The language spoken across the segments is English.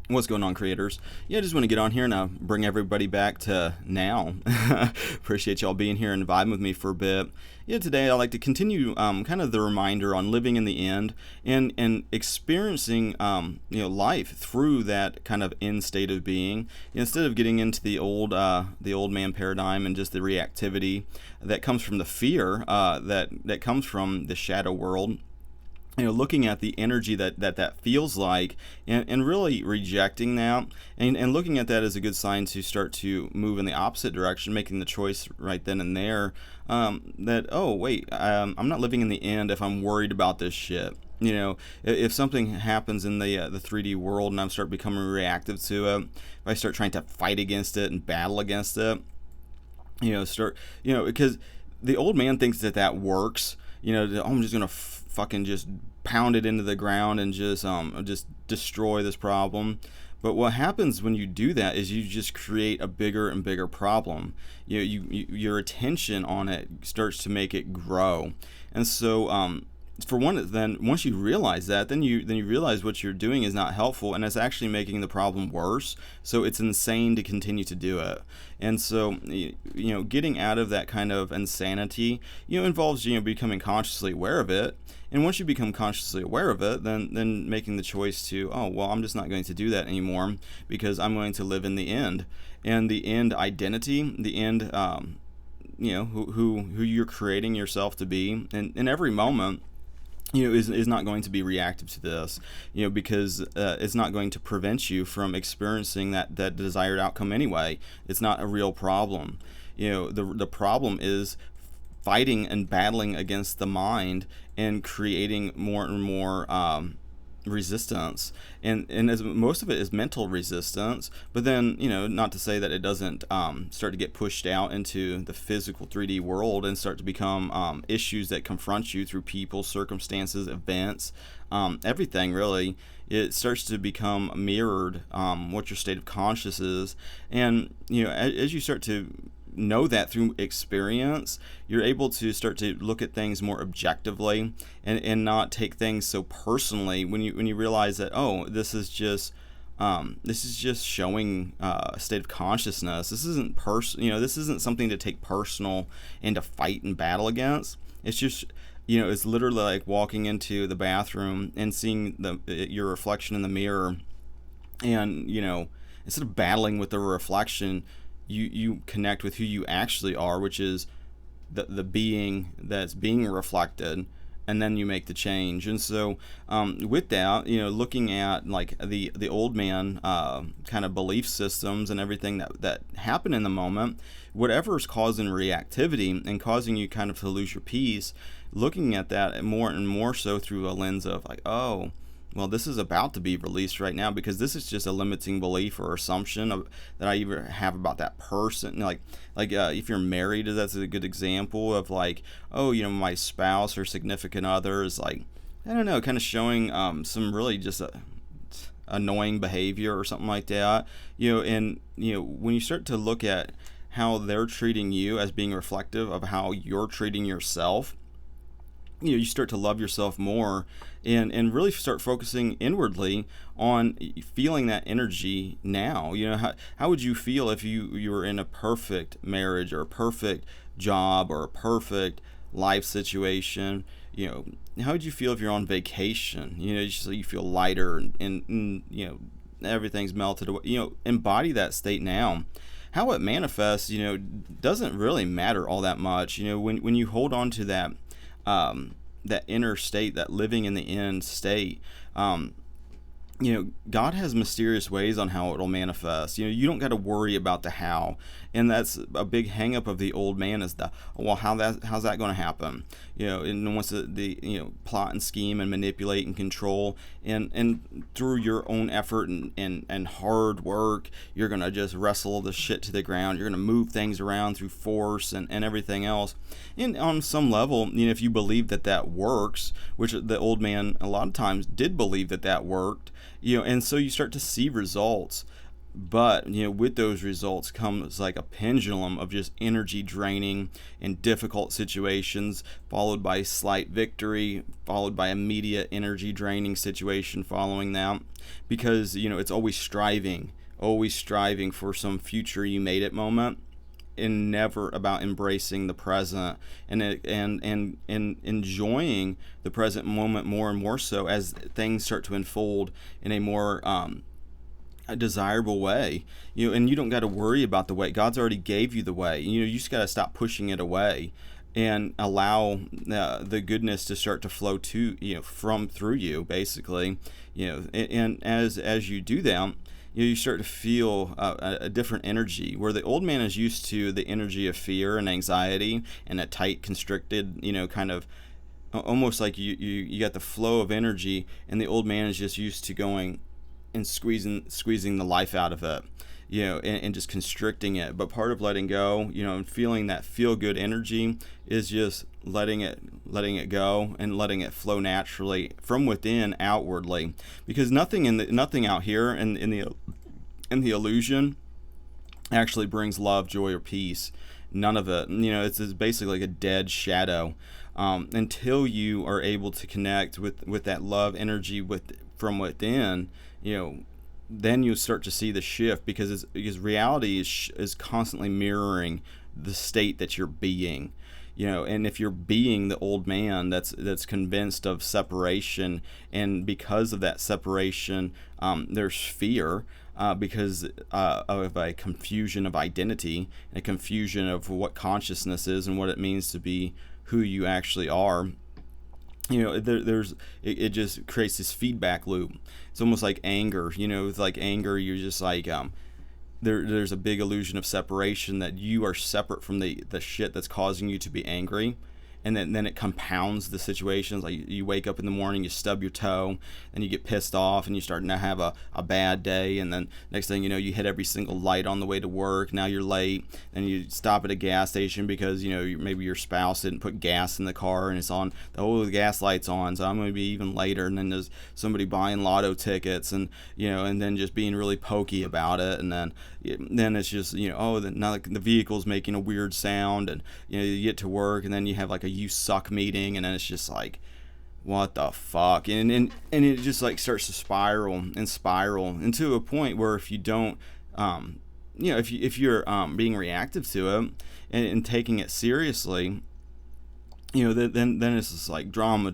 What's going on, creators? Yeah, I just want to get on here and bring everybody back to now. Appreciate y'all being here and vibing with me for a bit. Yeah, today I'd like to continue kind of the reminder on living in the end and experiencing life through that kind of end state of being, instead of getting into the old man paradigm and just the reactivity that comes from the fear that comes from the shadow world. Looking at the energy that feels like, and really rejecting that, and looking at that as a good sign to start to move in the opposite direction, making the choice right then and there, that, oh wait, I'm not living in the end if I'm worried about this shit. If something happens in the 3D world and I start becoming reactive to it, if I start trying to fight against it and battle against it, because the old man thinks that works. I'm just gonna fucking just pound it into the ground and just destroy this problem. But what happens when you do that is you just create a bigger and bigger problem. Your attention on it starts to make it grow, and so for one, then once you realize that, then you realize what you're doing is not helpful and it's actually making the problem worse. So it's insane to continue to do it. And so getting out of that kind of insanity involves becoming consciously aware of it. And once you become consciously aware of it, then making the choice to, oh well, I'm just not going to do that anymore because I'm going to live in the end. And the end identity, the end who you're creating yourself to be in every moment, is not going to be reactive to this, because it's not going to prevent you from experiencing that desired outcome anyway. It's not a real problem. The problem is fighting and battling against the mind and creating more and more resistance, and as most of it is mental resistance. But then not to say that it doesn't start to get pushed out into the physical 3D world and start to become issues that confront you through people, circumstances, events, everything really. It starts to become mirrored what your state of consciousness is, and as you start to know that through experience, you're able to start to look at things more objectively and not take things so personally when you realize that, oh, this is just showing a state of consciousness. This isn't this isn't something to take personal and to fight and battle against. It's just it's literally like walking into the bathroom and seeing your reflection in the mirror, and instead of battling with the reflection, you connect with who you actually are, which is the being that's being reflected, and then you make the change. And so with that, looking at like the old man kind of belief systems and everything that happen in the moment, whatever's causing reactivity and causing you kind of to lose your peace, looking at that more and more so through a lens of like, oh, well, this is about to be released right now because this is just a limiting belief or assumption that I even have about that person. Like if you're married, that's a good example of like, oh, my spouse or significant other is like, I don't know, kind of showing some really just annoying behavior or something like that. And when you start to look at how they're treating you as being reflective of how you're treating yourself, you start to love yourself more and really start focusing inwardly on feeling that energy now. How would you feel if you were in a perfect marriage or a perfect job or a perfect life situation? How would you feel if you're on vacation? You feel lighter and everything's melted away. Embody that state now. How it manifests, doesn't really matter all that much. When you hold on to that that inner state, that living in the end state, God has mysterious ways on how it'll manifest. You don't got to worry about the how, and that's a big hang up of the old man is well, how's that going to happen? And wants the plot and scheme and manipulate and control, and through your own effort and hard work, you're going to just wrestle the shit to the ground. You're going to move things around through force and everything else. And on some level, if you believe that works, which the old man a lot of times did believe that worked, and so you start to see results. But with those results comes like a pendulum of just energy draining in difficult situations, followed by slight victory, followed by immediate energy draining situation following that, because it's always striving for some future you made it moment, and never about embracing the present and enjoying the present moment more and more so as things start to unfold in a more a desirable way. And you don't got to worry about the way. God's already gave you the way. You just got to stop pushing it away and allow the goodness to start to flow to from through you, basically. And as you do that, you start to feel a different energy, where the old man is used to the energy of fear and anxiety and a tight, constricted, kind of almost like you got the flow of energy, and the old man is just used to going and squeezing the life out of it, and just constricting it. But part of letting go, and feeling that feel good energy is just letting it go and letting it flow naturally from within outwardly, because nothing out here in the illusion actually brings love, joy, or peace. None of it. It's basically like a dead shadow, until you are able to connect with that love energy from within. Then you start to see the shift, because reality is constantly mirroring the state that you're being. And if you're being the old man that's convinced of separation, and because of that separation, there's fear, because of a confusion of identity, and a confusion of what consciousness is and what it means to be who you actually are. It just creates this feedback loop. It's almost like anger. With like anger, you're just like there's a big illusion of separation, that you are separate from the shit that's causing you to be angry. And then it compounds the situations. Like you wake up in the morning, you stub your toe, and you get pissed off, and you start to have a bad day. And then next thing you know, you hit every single light on the way to work. Now you're late, and you stop at a gas station because maybe your spouse didn't put gas in the car, and it's on the gas light's on, so I'm going to be even later. And then there's somebody buying lotto tickets, and and then just being really pokey about it. And then it's just now the vehicle's making a weird sound, and you get to work, and then you have like a you suck meeting, and then it's just like, what the fuck, and it just like starts to spiral into a point where if you don't if you're being reactive to it and taking it seriously, then it's just like drama.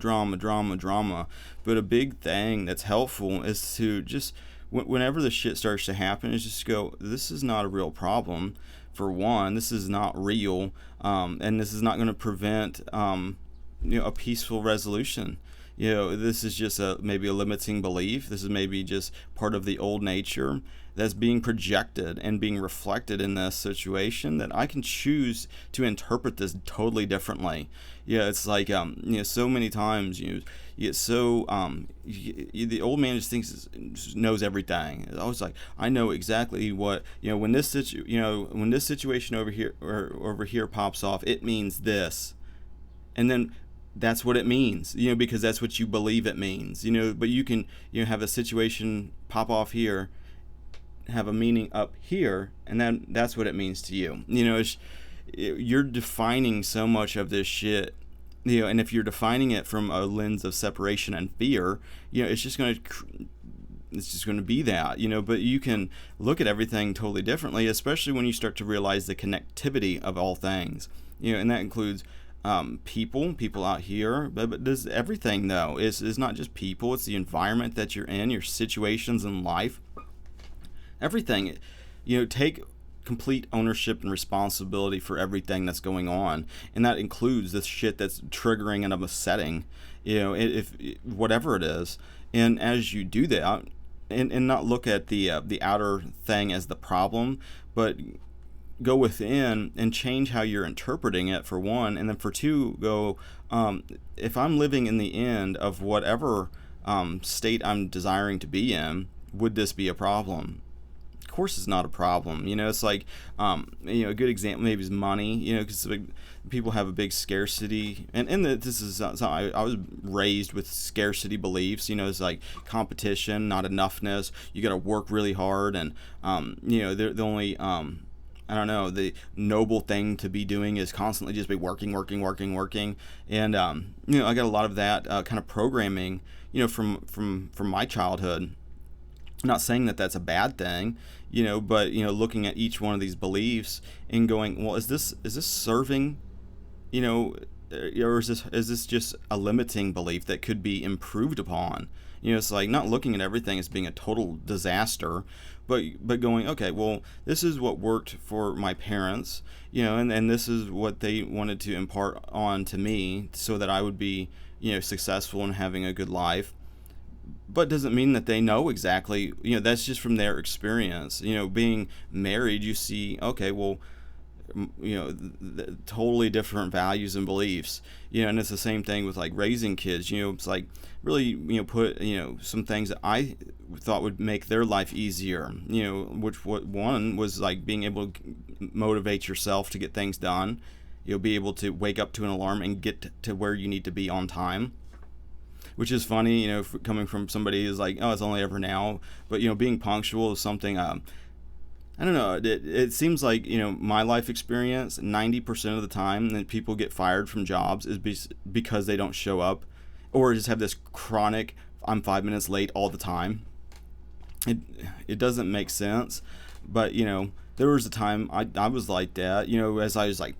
But a big thing that's helpful is to just, whenever the shit starts to happen, is just go, this is not a real problem. For one, this is not real, and this is not going to prevent a peaceful resolution. This is just maybe a limiting belief. This is maybe just part of the old nature that's being projected and being reflected in this situation, that I can choose to interpret this totally differently. It's like so many times you get so the old man just knows everything. It's always like, I know exactly what when this situation over here pops off, it means this, and then that's what it means, because that's what you believe it means, but you can have a situation pop off here, have a meaning up here, and then that's what it means to you. You're defining so much of this shit, and if you're defining it from a lens of separation and fear, it's just going to be that, but you can look at everything totally differently, especially when you start to realize the connectivity of all things, and that includes people out here, but does everything, though. It's not just people, it's the environment that you're in, your situations in life, everything. Take complete ownership and responsibility for everything that's going on, and that includes this shit that's triggering and upsetting, if whatever it is. And as you do that, and not look at the outer thing as the problem, but go within and change how you're interpreting it, for one, and then for two, go, if I'm living in the end of whatever state I'm desiring to be in, would this be a problem? course it's not a problem. It's like, a good example maybe is money, because people have a big scarcity, and this is something I was raised with scarcity beliefs. It's like competition, not enoughness. You got to work really hard, and they're the only I don't know, the noble thing to be doing is constantly just be working. And, I got a lot of that kind of programming, from my childhood. I'm not saying that that's a bad thing, but, looking at each one of these beliefs and going, well, is this serving, or is this just a limiting belief that could be improved upon? It's like not looking at everything as being a total disaster, but going, okay, well, this is what worked for my parents, and this is what they wanted to impart on to me so that I would be, successful and having a good life. But doesn't mean that they know exactly, that's just from their experience. Being married, you see, okay, well, totally different values and beliefs, and it's the same thing with like raising kids. It's like really, put, some things that I thought would make their life easier, one was like being able to motivate yourself to get things done. You'll be able to wake up to an alarm and get to where you need to be on time, which is funny, coming from somebody who's like, oh, it's only ever now. But, being punctual is something, I don't know, it seems like, my life experience, 90% of the time that people get fired from jobs is because they don't show up, or just have this chronic, I'm 5 minutes late all the time. It doesn't make sense. But, there was a time I was like that, as I was like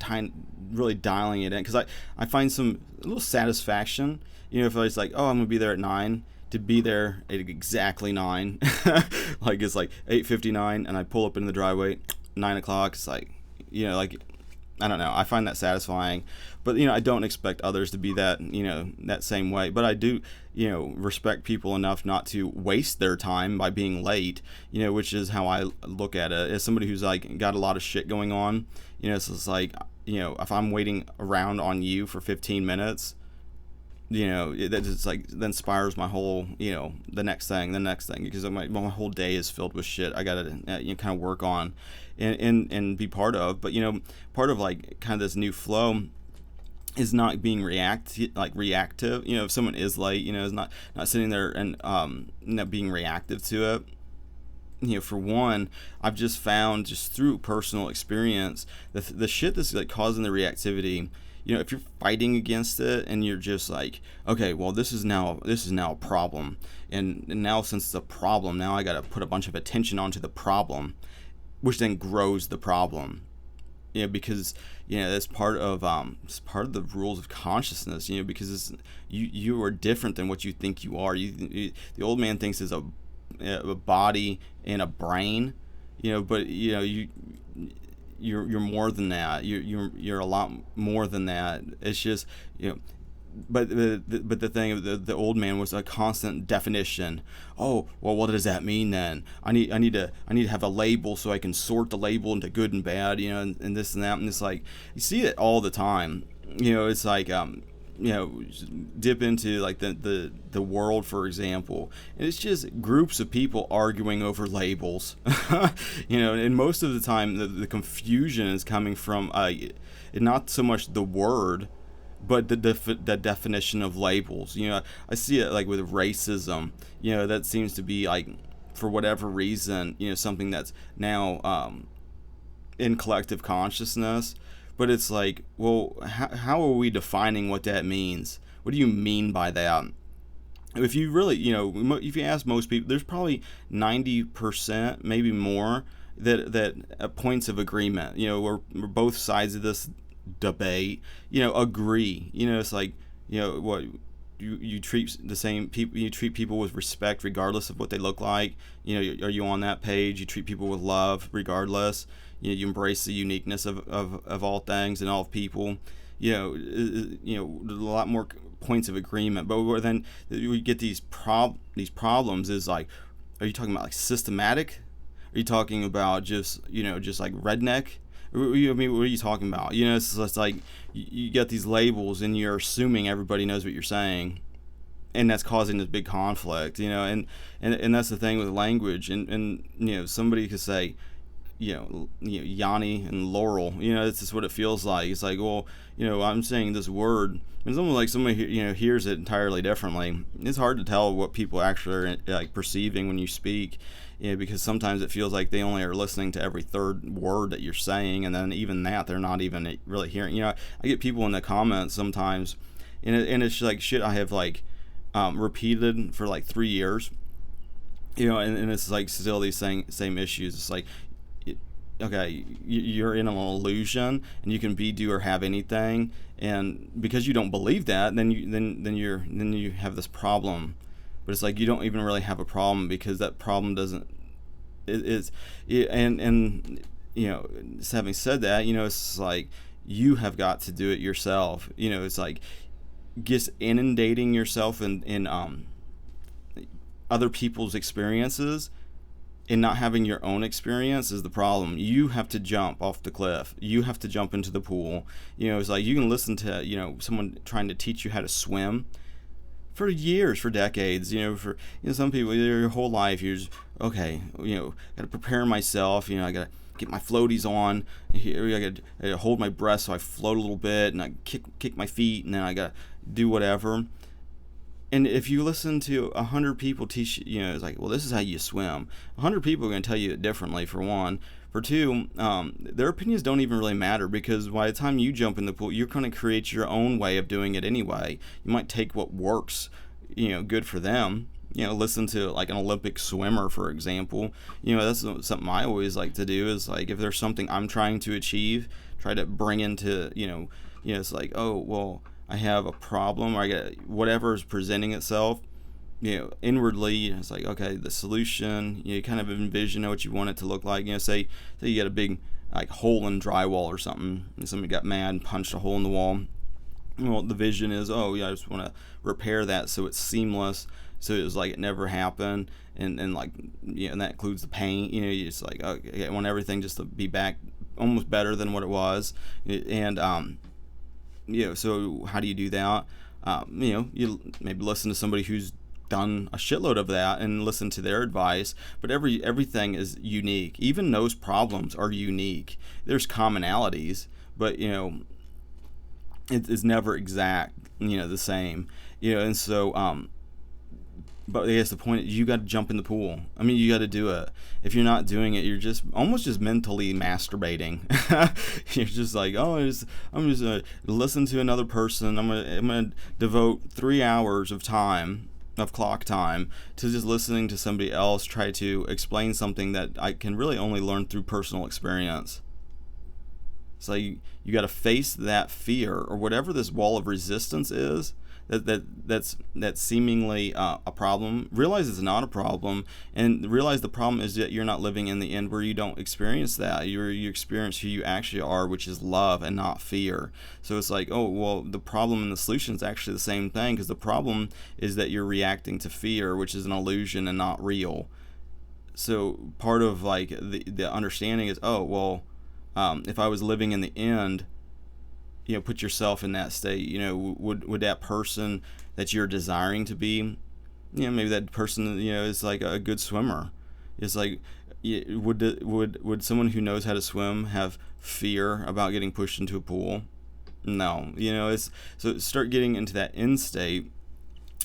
really dialing it in, because I find a little satisfaction, if I was like, oh, I'm going to be there at 9, to be there at exactly 9. Like it's like 8:59 and I pull up in the driveway, 9 o'clock. It's like, like, I don't know. I find that satisfying, but I don't expect others to be that, that same way. But I do, respect people enough not to waste their time by being late, which is how I look at it. As somebody who's like got a lot of shit going on, so it's like, if I'm waiting around on you for 15 minutes, that just like then spirals my whole, the next thing, because my whole day is filled with shit I gotta kind of work on and be part of. But part of like kind of this new flow is not being reactive. If someone is late, is not sitting there and not being reactive to it. For one, I've just found, just through personal experience, the shit that's like causing the reactivity. If you're fighting against it and you're just like, okay, well, this is now a problem, and now since it's a problem, now I got to put a bunch of attention onto the problem, which then grows the problem. Because that's part of the rules of consciousness. Because you are different than what you think you are. The old man thinks there's a body and a brain, but you're more than that. You're a lot more than that. It's just, but the thing of the old man was a constant definition. Oh, well, what does that mean then? I need to have a label so I can sort the label into good and bad, and this and that. And it's like, you see it all the time. It's like, dip into like the world, for example, and it's just groups of people arguing over labels. And most of the time the confusion is coming from not so much the word, but the definition of labels. I see it like with racism. That seems to be like, for whatever reason, something that's now in collective consciousness. But it's like, well, how are we defining what that means? What do you mean by that? If you really, if you ask most people, there's probably 90%, maybe more, that points of agreement, where both sides of this debate, agree. It's like, what you treat the same people, you treat people with respect regardless of what they look like. Are you on that page? You treat people with love regardless. You embrace the uniqueness of all things and all people. A lot more points of agreement. But then we get these problems is like, are you talking about like systematic? Are you talking about just like redneck? What are you talking about? It's like you get these labels and you're assuming everybody knows what you're saying. and that's causing this big conflict, and that's the thing with language, and somebody could say, Yanni and Laurel, this is what it feels like. It's like, well, I'm saying this word, and somebody hears it entirely differently. It's hard to tell what people actually are like perceiving when you speak, because sometimes it feels like they only are listening to every third word that you're saying, and then even that they're not even really hearing. I get people in the comments sometimes, and it's like shit I have like repeated for like 3 years, and it's like still these same issues. It's like, okay, you're in an illusion, and you can be, do, or have anything, and because you don't believe that, then you have this problem. But it's like you don't even really have a problem, because that problem doesn't. Having said that, it's like you have got to do it yourself. It's like just inundating yourself in other people's experiences, and not having your own experience is the problem. You have to jump off the cliff. You have to jump into the pool. It's like you can listen to, someone trying to teach you how to swim for years, for decades. For some people, your whole life, you're just, okay, got to prepare myself. I got to get my floaties on. Here, I got to hold my breath so I float a little bit, and I kick my feet, and then I got to do whatever. And if you listen to 100 people teach, it's like, well, this is how you swim. 100 people are going to tell you it differently, for one. For two, their opinions don't even really matter, because by the time you jump in the pool, you're going to create your own way of doing it anyway. You might take what works, good for them. Listen to like an Olympic swimmer, for example. That's something I always like to do, is like if there's something I'm trying to achieve, try to bring into, it's like, oh, well, I have a problem, or I get whatever is presenting itself, inwardly. It's like, okay, the solution, you kind of envision what you want it to look like. Say you get a big like hole in drywall or something, and somebody got mad and punched a hole in the wall. Well, the vision is, I just want to repair that so it's seamless, so it's like it never happened, and like, and that includes the paint. You just like, okay, I want everything just to be back almost better than what it was, and so how do you do that? You maybe listen to somebody who's done a shitload of that and listen to their advice. But everything is unique. Even those problems are unique. There's commonalities, but it's never exact. The same. And so but I guess the point is, you got to jump in the pool. I mean, you got to do it. If you're not doing it, you're just almost just mentally masturbating. You're just like, I'm just gonna listen to another person. I'm gonna devote 3 hours of clock time to just listening to somebody else try to explain something that I can really only learn through personal experience. So you got to face that fear, or whatever this wall of resistance is. That's seemingly a problem. Realize it's not a problem, and realize the problem is that you're not living in the end where you don't experience that. You experience who you actually are, which is love and not fear. So it's like, oh, well, the problem and the solution is actually the same thing, because the problem is that you're reacting to fear, which is an illusion and not real. So part of like the understanding is, oh, well, if I was living in the end, put yourself in that state. Would that person that you're desiring to be, maybe that person, is like a good swimmer. It's like, would someone who knows how to swim have fear about getting pushed into a pool? No. So start getting into that end state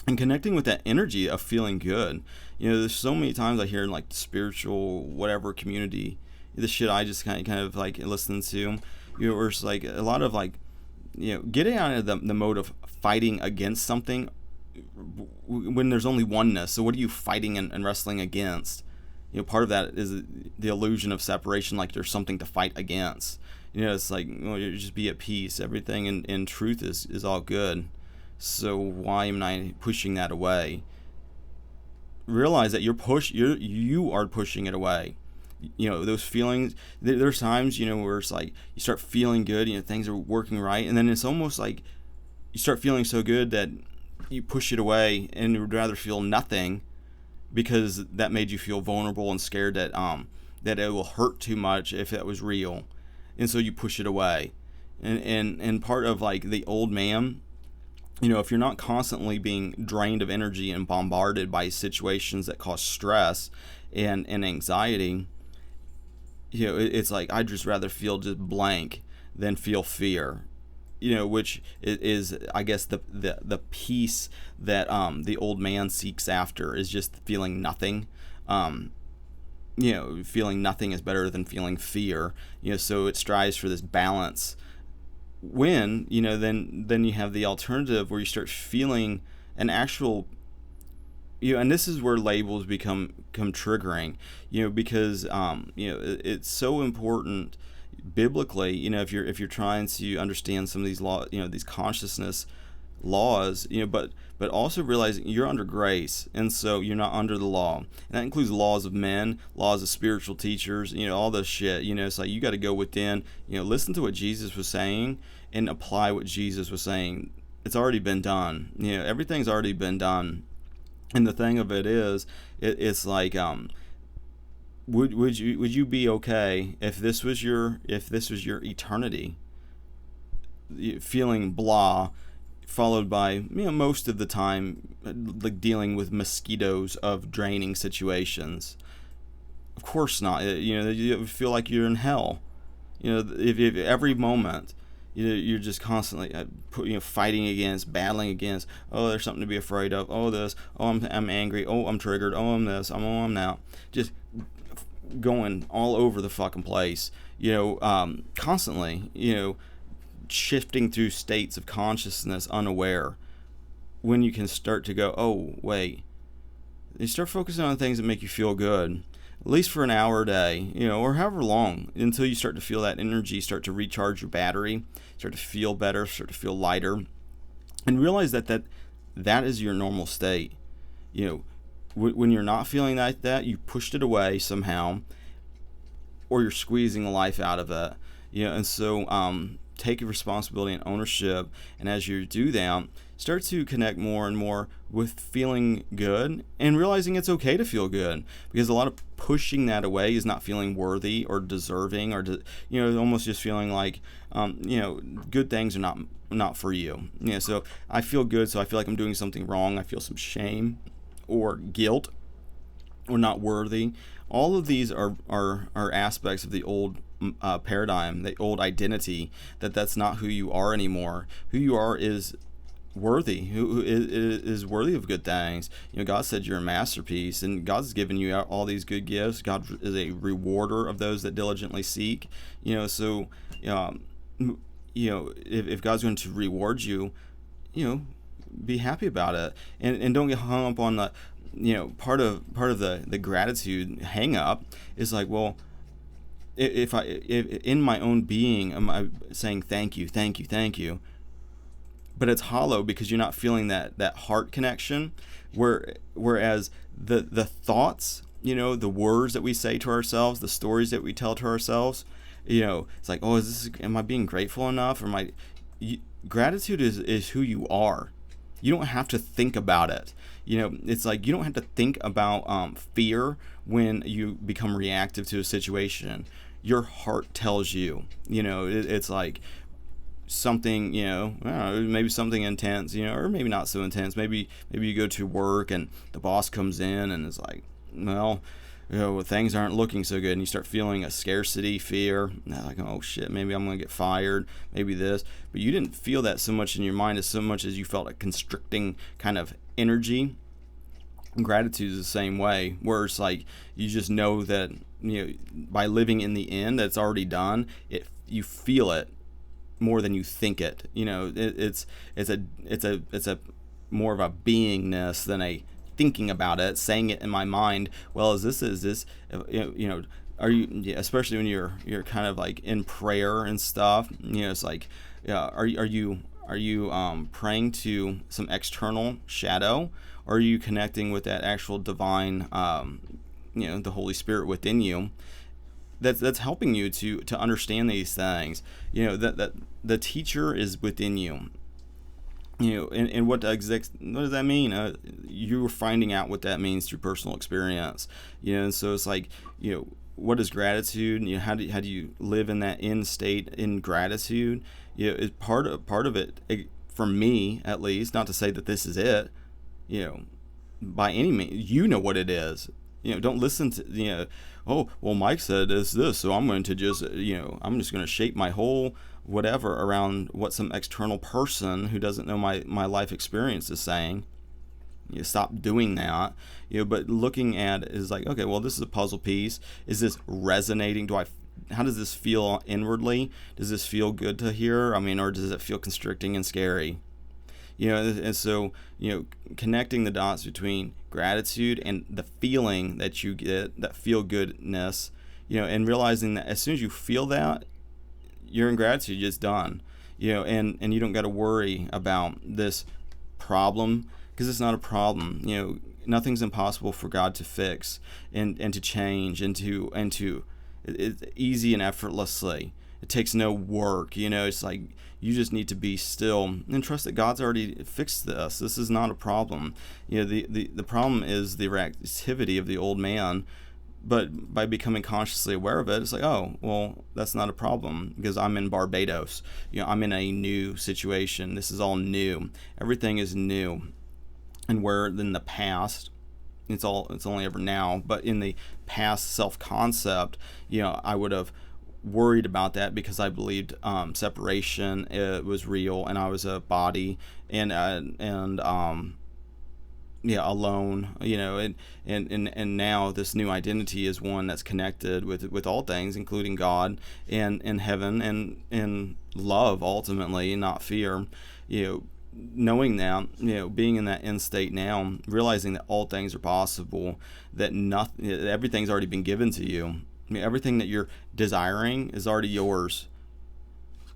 and connecting with that energy of feeling good. There's so many times I hear in like the spiritual whatever community, the shit I just kind of like listen to, where it's like a lot of like, getting out of the mode of fighting against something when there's only oneness. So what are you fighting and wrestling against? Part of that is the illusion of separation, like there's something to fight against. It's like, you just be at peace. Everything in truth is all good. So why am I pushing that away? Realize that you are pushing it away. Those feelings, there's times, where it's like you start feeling good, things are working right, and then it's almost like you start feeling so good that you push it away and would rather feel nothing, because that made you feel vulnerable and scared that it will hurt too much if that was real, and so you push it away. And part of like the old man if you're not constantly being drained of energy and bombarded by situations that cause stress and anxiety, it's like I'd just rather feel just blank than feel fear. Which is, I guess, the peace that the old man seeks after, is just feeling nothing. Feeling nothing is better than feeling fear. So it strives for this balance. When then you have the alternative where you start feeling an actual, and this is where labels become triggering, because it's so important biblically, if you're trying to understand some of these laws, these consciousness laws, but also realizing you're under grace, and so you're not under the law. And that includes laws of men, laws of spiritual teachers, all this shit. It's like you got to go within, listen to what Jesus was saying and apply what Jesus was saying. It's already been done. Everything's already been done. And the thing of it is, it's like, would you be okay if this was your eternity, feeling blah, followed by most of the time like dealing with mosquitoes of draining situations? Of course not. You feel like you're in hell. If every moment you're just constantly fighting against, battling against, oh, there's something to be afraid of, oh, this, oh, I'm angry, oh, I'm triggered, oh, I'm this, I'm now, just going all over the fucking place, constantly, shifting through states of consciousness unaware. When you can start to go, oh, wait, you start focusing on things that make you feel good, at least for an hour a day, or however long, until you start to feel that energy start to recharge your battery, start to feel better, start to feel lighter, and realize that is your normal state. When you're not feeling like that, you pushed it away somehow, or you're squeezing the life out of it. And so take responsibility and ownership, and as you do that, start to connect more and more with feeling good and realizing it's okay to feel good, because a lot of pushing that away is not feeling worthy or deserving, or almost just feeling like good things are not for you. So I feel good, so I feel like I'm doing something wrong. I feel some shame or guilt or not worthy. All of these are aspects of the old paradigm, the old identity, that's not who you are anymore. Who you are is worthy, who is worthy of good things. God said you're a masterpiece, and God's given you all these good gifts. God is a rewarder of those that diligently seek. So if God's going to reward you, be happy about it, and don't get hung up on the part of the gratitude hang up is like, well, if in my own being am I saying thank you, but it's hollow because you're not feeling that heart connection, whereas the thoughts, the words that we say to ourselves, the stories that we tell to ourselves, it's like, oh, am I being grateful enough, or gratitude is who you are. You don't have to think about it. It's like you don't have to think about fear when you become reactive to a situation. Your heart tells you. It's like something, I don't know, maybe something intense, or maybe not so intense. Maybe you go to work and the boss comes in and is like, well, things aren't looking so good, and you start feeling a scarcity fear, like, oh shit, maybe I'm gonna get fired, maybe this. But you didn't feel that so much in your mind as so much as you felt a constricting kind of energy. Gratitude is the same way, where it's like you just know that by living in the end that's already done, you feel it more than you think it. It's a more of a beingness than a thinking about it, saying it in my mind. Well, is this are you, especially when you're kind of like in prayer and stuff, it's like, are you praying to some external shadow, or are you connecting with that actual divine, the Holy Spirit within you, that's helping you to understand these things? That the teacher is within you. And what does that mean? You're finding out what that means through personal experience. And so it's like, what is gratitude? How do you live in that end state in gratitude? Is part of it for me at least, not to say that this is it, you know, by any means, you know what it is. Don't listen to, oh, well, Mike said it's this, so I'm going to just, I'm just going to shape my whole whatever around what some external person who doesn't know my life experience is saying. Stop doing that. But looking at it is like, okay, well, this is a puzzle piece. Is this resonating? How does this feel inwardly? Does this feel good to hear? Or does it feel constricting and scary? And so, connecting the dots between gratitude and the feeling that you get, that feel goodness, and realizing that as soon as you feel that, you're in gratitude, just done, and you don't got to worry about this problem, because it's not a problem. Nothing's impossible for God to fix and to change and to it's easy and effortlessly. It takes no work. It's like you just need to be still and trust that God's already fixed this. This is not a problem. The problem is the reactivity of the old man. But by becoming consciously aware of it, it's like, oh, well, that's not a problem because I'm in Barbados. I'm in a new situation. This is all new. Everything is new. And where in the past, it's only ever now, but in the past self-concept, I would have worried about that because I believed separation was real and I was a body and alone, and now this new identity is one that's connected with all things, including God and heaven and love ultimately, not fear. Knowing that, being in that end state now, realizing that all things are possible, that everything's already been given to you. Everything that you're desiring is already yours.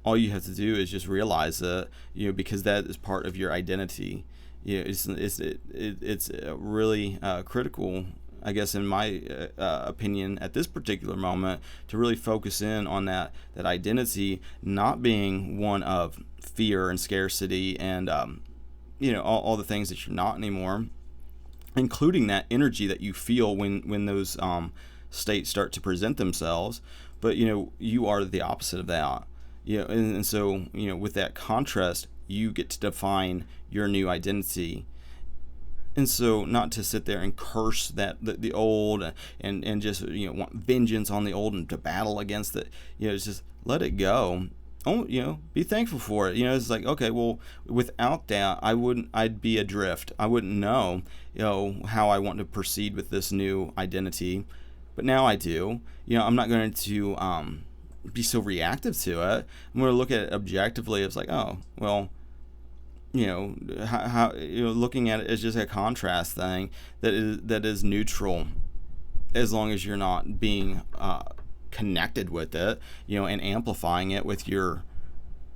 All you have to do is just realize it, because that is part of your identity. It's really critical, I guess, in my opinion, at this particular moment, to really focus in on that identity not being one of fear and scarcity and all the things that you're not anymore, including that energy that you feel when those states start to present themselves. But you are the opposite of that. And so with that contrast, you get to define your new identity. And so not to sit there and curse the old and just want vengeance on the old and to battle against it. It's just let it go. Oh, be thankful for it. It's like, okay, well, without that, I'd be adrift. I wouldn't know, how I want to proceed with this new identity. But now I do. I'm not going to be so reactive to it. I'm going to look at it objectively. It's like, oh, well, how looking at it as just a contrast thing that is neutral, as long as you're not being connected with it, and amplifying it with your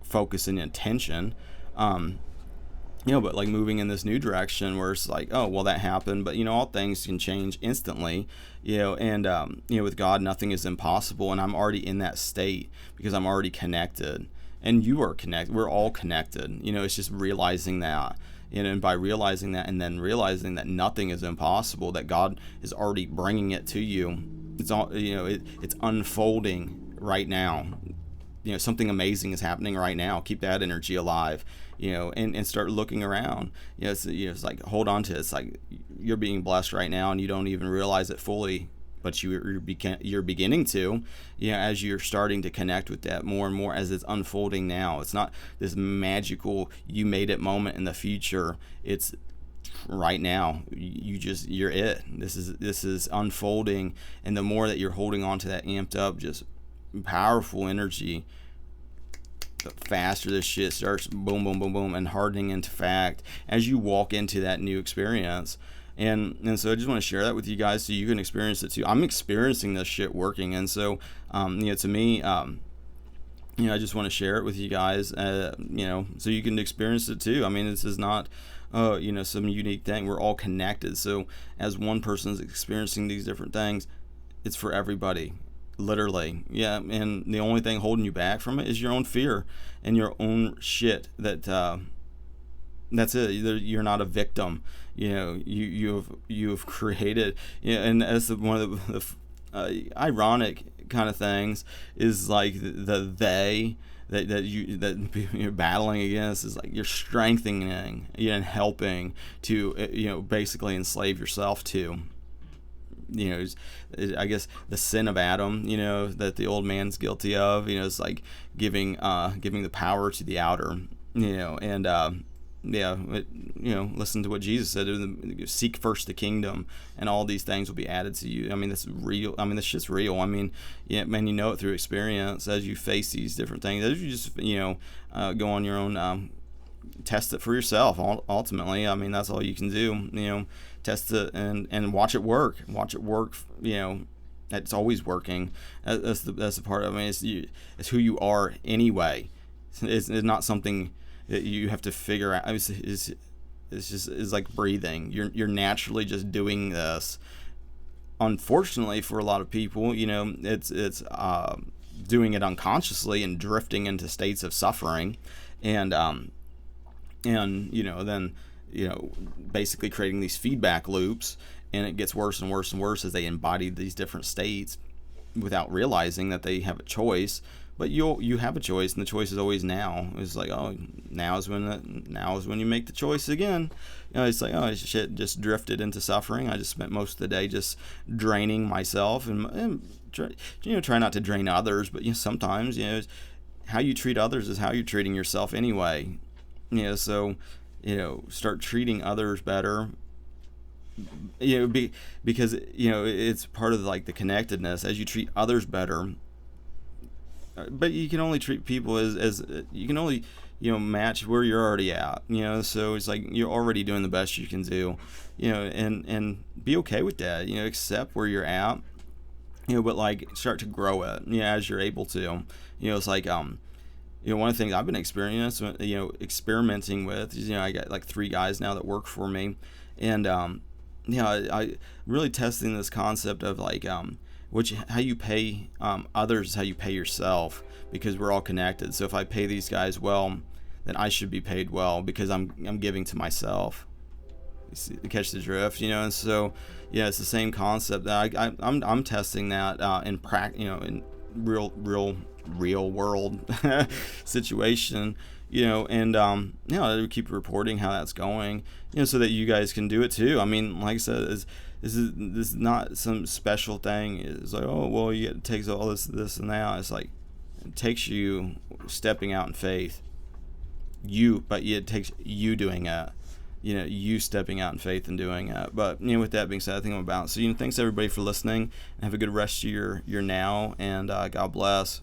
focus and intention. But like moving in this new direction where it's like, oh, well, that happened, but all things can change instantly, and with God, nothing is impossible, and I'm already in that state because I'm already connected, and you are connected. We're all connected. It's just realizing that, and by realizing that, and then realizing that nothing is impossible, that God is already bringing it to you. It's all, it's unfolding right now. Something amazing is happening right now. Keep that energy alive, and start looking around. It's like, hold on to it. It's like you're being blessed right now and you don't even realize it fully, but you're beginning to, as you're starting to connect with that more and more as it's unfolding now. It's not this magical, you made it moment in the future. It's right now. You're it. This is unfolding. And the more that you're holding on to that amped up, just powerful energy, the faster this shit starts boom, boom, boom, boom, and hardening into fact as you walk into that new experience. And so I just want to share that with you guys so you can experience it too. I'm experiencing this shit working. And so, to me, I just want to share it with you guys, so you can experience it too. This is not, some unique thing. We're all connected. So as one person is experiencing these different things, it's for everybody. Literally. Yeah. And the only thing holding you back from it is your own fear and your own shit that's it. You're not a victim. You have created, and that's one of the ironic kind of things is like the that you're battling against is like you're strengthening and helping to basically enslave yourself to. I guess the sin of Adam, that the old man's guilty of, is like giving the power to the outer, and listen to what Jesus said: seek first the kingdom, and all these things will be added to you. I mean, that's real. I mean, this shit's real. I mean, man, you know it through experience as you face these different things. As you just go on your own. Test it for yourself. Ultimately, I mean, that's all you can do. Test it and watch it work. Watch it work. It's always working. That's the part of it. I mean, it's who you are anyway. It's not something that you have to figure out. It's like breathing. You're naturally just doing this. Unfortunately, for a lot of people, it's doing it unconsciously and drifting into states of suffering, and then basically creating these feedback loops, and it gets worse and worse and worse as they embody these different states without realizing that they have a choice. But you have a choice, and the choice is always now. It's like, oh, now is when you make the choice again. It's like, oh, shit, just drifted into suffering. I just spent most of the day just draining myself and try not to drain others, but sometimes how you treat others is how you're treating yourself anyway. So start treating others better. Because it's part of like the connectedness. As you treat others better, but you can only treat people as you can only match where you're already at. So it's like you're already doing the best you can do. And be okay with that. Accept where you're at. But like start to grow it. As you're able to. It's like one of the things I've been experimenting with is, I got like 3 guys now that work for me, and I really testing this concept of like how you pay others is how you pay yourself, because we're all connected. So if I pay these guys well, then I should be paid well, because I'm giving to myself. You catch the drift, and so it's the same concept that I'm testing that in real world situation, and I keep reporting how that's going, so that you guys can do it too. I mean, like I said, this is not some special thing. It's like, oh well, it takes all this and that. It's like it takes you stepping out in faith. But it takes you doing it. You stepping out in faith and doing it. But with that being said, I think I'm about. So thanks everybody for listening, and have a good rest of your now, and God bless.